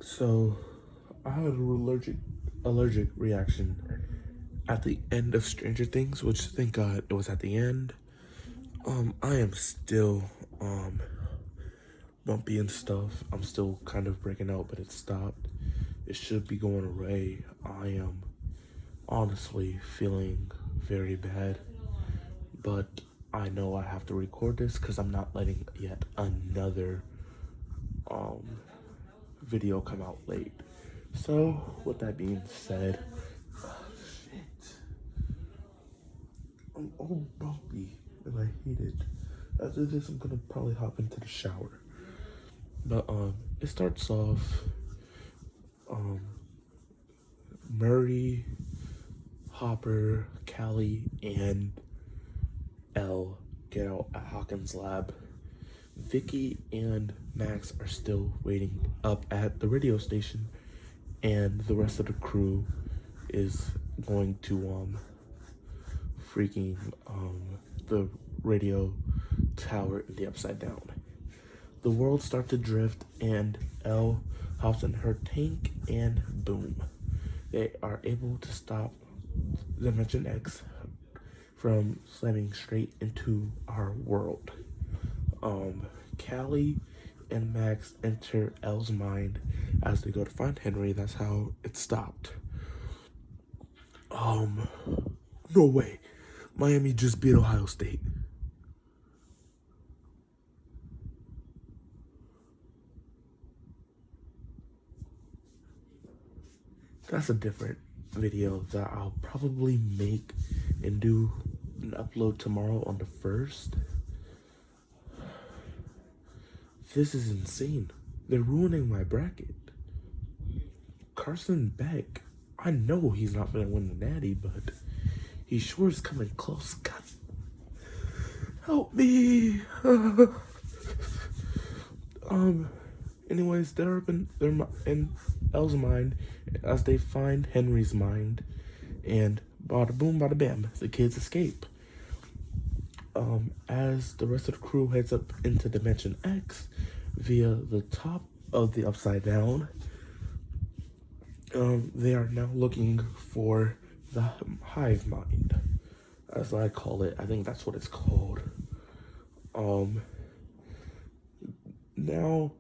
So, I had an allergic reaction at the end of Stranger Things, which thank God it was at the end. I am still bumpy and stuff. I'm still kind of breaking out, but it stopped. It should be going away. I am honestly feeling very bad, but I know I have to record this because I'm not letting yet another um video come out late. So, with that being said, shit, I'm all bumpy and I hate it. After this, I'm gonna probably hop into the shower. But it starts off. Um, Murray, Hopper, Callie, and Elle get out at Hawkins' lab. Vicky and Max are still waiting up at the radio station, and the rest of the crew is going to freaking the radio tower in the Upside Down. The world starts to drift, and Elle hops in her tank, and boom, they are able to stop Dimension X from slamming straight into our world. Callie and Max enter Elle's mind as they go to find Henry. That's how it stopped. No way. Miami just beat Ohio State. That's a different video that I'll probably make and do an upload tomorrow on the 1st. This is insane. They're ruining my bracket. Carson Beck. I know he's not gonna win the Natty, but he sure is coming close. God, help me. Anyways, they're up in Elle's mind as they find Henry's mind, and bada boom, bada bam, the kids escape. As the rest of the crew heads up into Dimension X via the top of the Upside Down, they are now looking for the hive mind, as I call it. I think that's what it's called. Now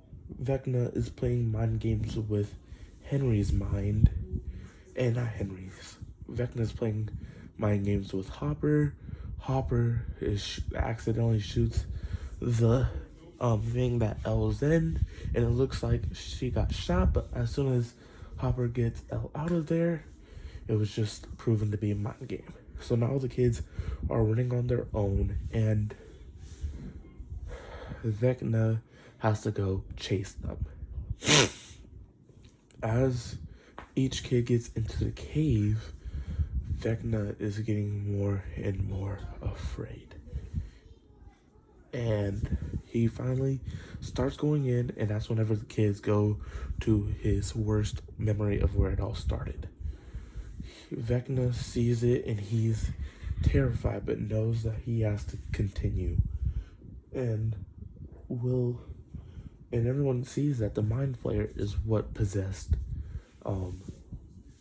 Vecna is playing mind games with Henry's mind, and not Henry's. Vecna's playing mind games with Hopper. Hopper accidentally shoots the thing that Elle's in, and it looks like she got shot, but as soon as Hopper gets Elle out of there, it was just proven to be a mind game. So now the kids are running on their own, and Vecna has to go chase them. As each kid gets into the cave, Vecna is getting more and more afraid. And he finally starts going in, and that's whenever the kids go to his worst memory of where it all started. Vecna sees it, and he's terrified, but knows that he has to continue. And everyone sees that the Mind Flayer is what possessed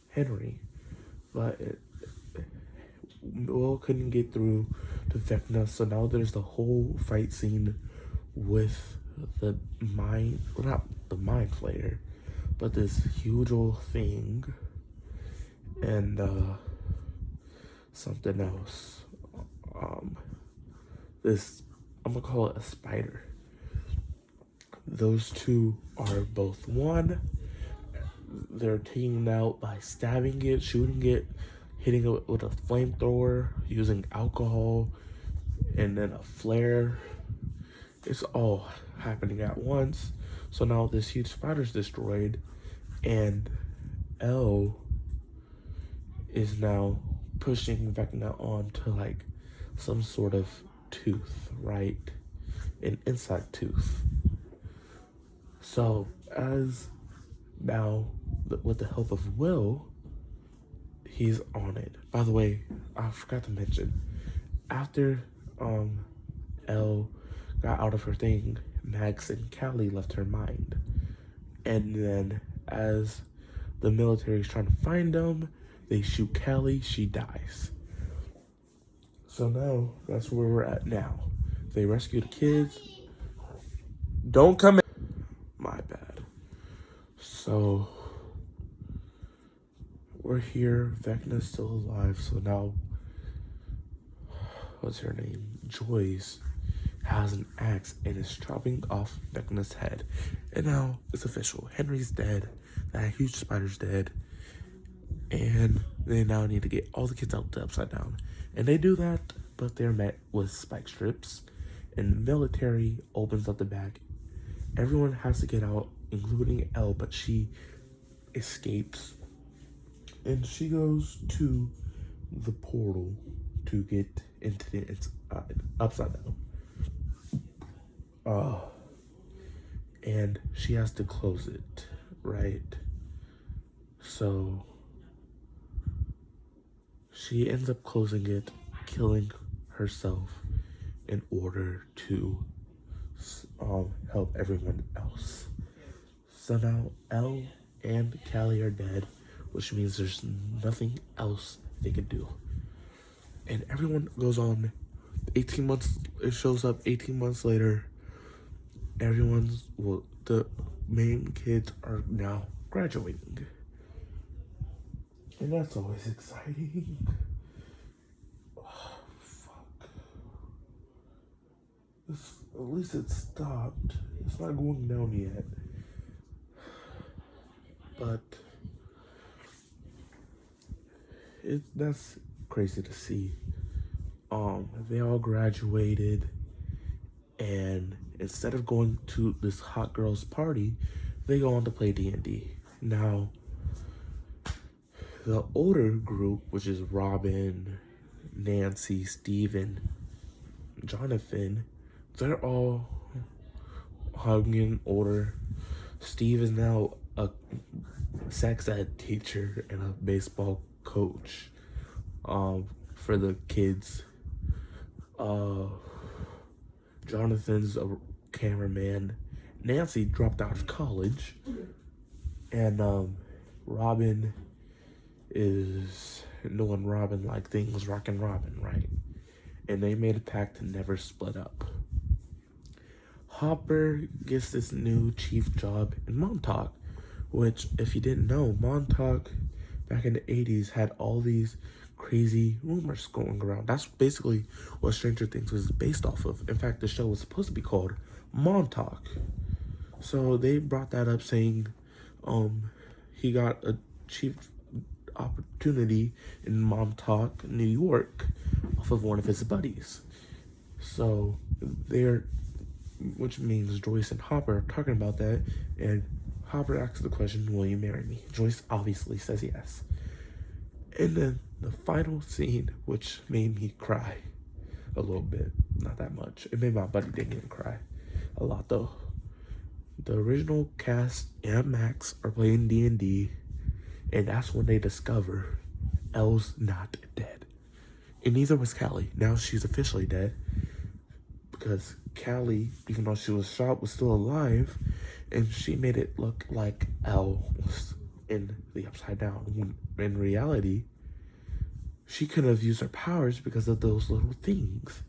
Henry. But Will couldn't get through to Vecna, so now there's the whole fight scene with not the Mind Flayer, but this huge old thing, and something else. I'm gonna call it a spider. Those two are both one. They're taking it out by stabbing it, shooting it, hitting it with a flamethrower, using alcohol, and then a flare. It's all happening at once. So now this huge spider's destroyed, and Elle is now pushing Vecna onto like some sort of tooth, right? An inside tooth. So as now, with the help of Will, he's on it. By the way, I forgot to mention, after Elle got out of her thing, Max and Callie left her mind, and then As the military is trying to find them, they shoot Callie, she dies. So now, that's where we're at now. They rescue the kids. Don't come in. My bad. So, we're here. Vecna's still alive. So now, what's her name? Joyce has an axe and is chopping off Vecna's head. And now, it's official. Henry's dead. That huge spider's dead. And they now need to get all the kids out the Upside Down. And they do that, but they're met with spike strips. And the military opens up the back. Everyone has to get out, including Elle, but she escapes. And she goes to the portal to get into the Upside Down. And she has to close it, right? So she ends up closing it, killing herself in order to help everyone else. So now Elle and Callie are dead, which means there's nothing else they can do. And everyone goes on 18 months, it shows up 18 months later. The main kids are now graduating. And that's always exciting. Oh, fuck. At least it stopped. It's not going down yet. But that's crazy to see. They all graduated, and instead of going to this hot girls party, they go on to play D&D. Now, the older group, which is Robin, Nancy, Steven, Jonathan, they're all hugging older. Steve is now a sex ed teacher and a baseball coach for the kids. Jonathan's a cameraman. Nancy dropped out of college. And Robin is doing Robin like things rockin' Robin, right? And they made a pact to never split up. Hopper gets this new chief job in Montauk, which, if you didn't know, Montauk back in the 80s had all these crazy rumors going around. That's basically what Stranger Things was based off of. In fact, the show was supposed to be called Montauk. So they brought that up, saying he got a chief opportunity in Montauk, New York, off of one of his buddies. So which means Joyce and Hopper are talking about that, and Hopper asks the question, will you marry me? Joyce obviously says yes. And then the final scene, which made me cry a little bit, not that much. It made my buddy Daniel cry a lot though. The original cast and Max are playing D&D, and that's when they discover Elle's not dead. And neither was Callie. Now she's officially dead, because Callie, even though she was shot, was still alive, and she made it look like Elle was in the Upside Down, when in reality, she couldn't have used her powers because of those little things.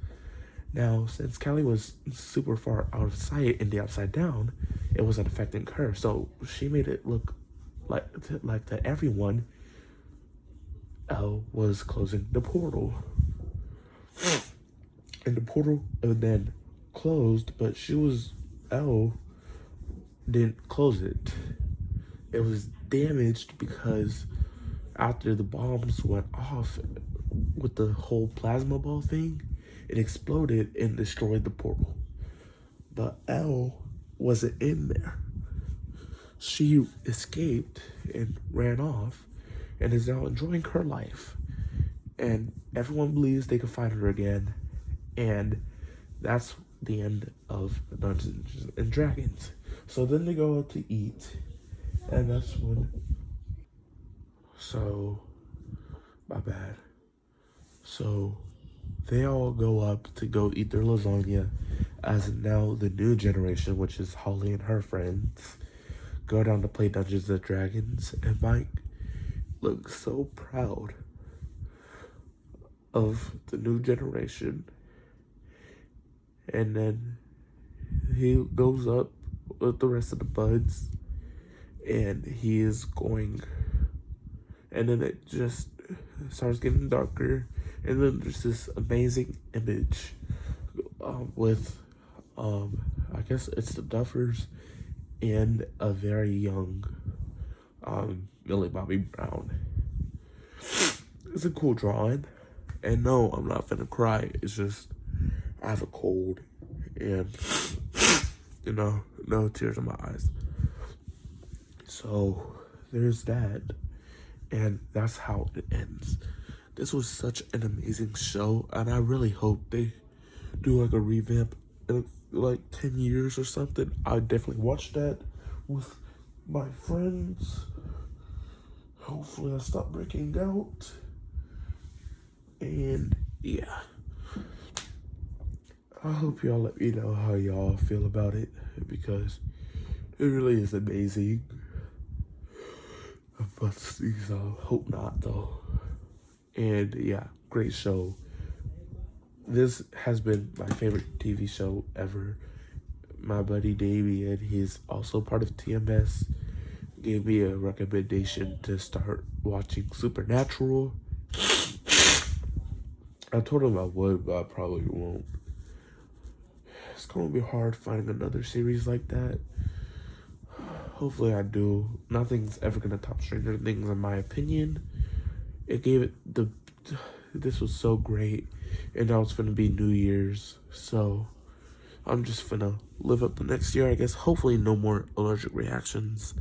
Now, since Callie was super far out of sight in the Upside Down, it wasn't affecting her. So she made it look like to everyone, Elle was closing the portal. And the portal then closed, but Elle didn't close it. It was damaged because after the bombs went off with the whole plasma ball thing, it exploded and destroyed the portal. But Elle wasn't in there. She escaped and ran off and is now enjoying her life. And everyone believes they can find her again. And that's the end of Dungeons and Dragons. So then they go out to eat, and that's when... my bad. So they all go up to go eat their lasagna, as now the new generation, which is Holly and her friends, go down to play Dungeons and Dragons, and Mike looks so proud of the new generation. And then he goes up with the rest of the buds, and he is going, and then it just starts getting darker, and then there's this amazing image with I guess it's the Duffers and a very young Millie Bobby Brown. It's a cool drawing, and no, I'm not finna cry. It's just I have a cold, and no tears in my eyes. So there's that, and that's how it ends. This was such an amazing show, and I really hope they do like a revamp in like 10 years or something. I definitely watch that with my friends. Hopefully I stop breaking out. And yeah, I hope y'all let me know how y'all feel about it, because it really is amazing. But please, hope not though. And yeah, great show. This has been my favorite TV show ever. My buddy Damien, he's also part of TMS, gave me a recommendation to start watching Supernatural. I told him I would, but I probably won't. It's gonna be hard finding another series like that. Hopefully I do. Nothing's ever gonna top Stranger Things in my opinion. It gave it this was so great, and now it's gonna be New Year's, so I'm just gonna live up the next year, I guess. Hopefully no more allergic reactions,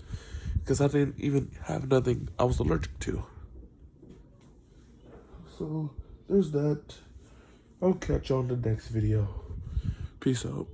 because I didn't even have nothing I was allergic to. So there's that. I'll catch you on the next video. Peace out.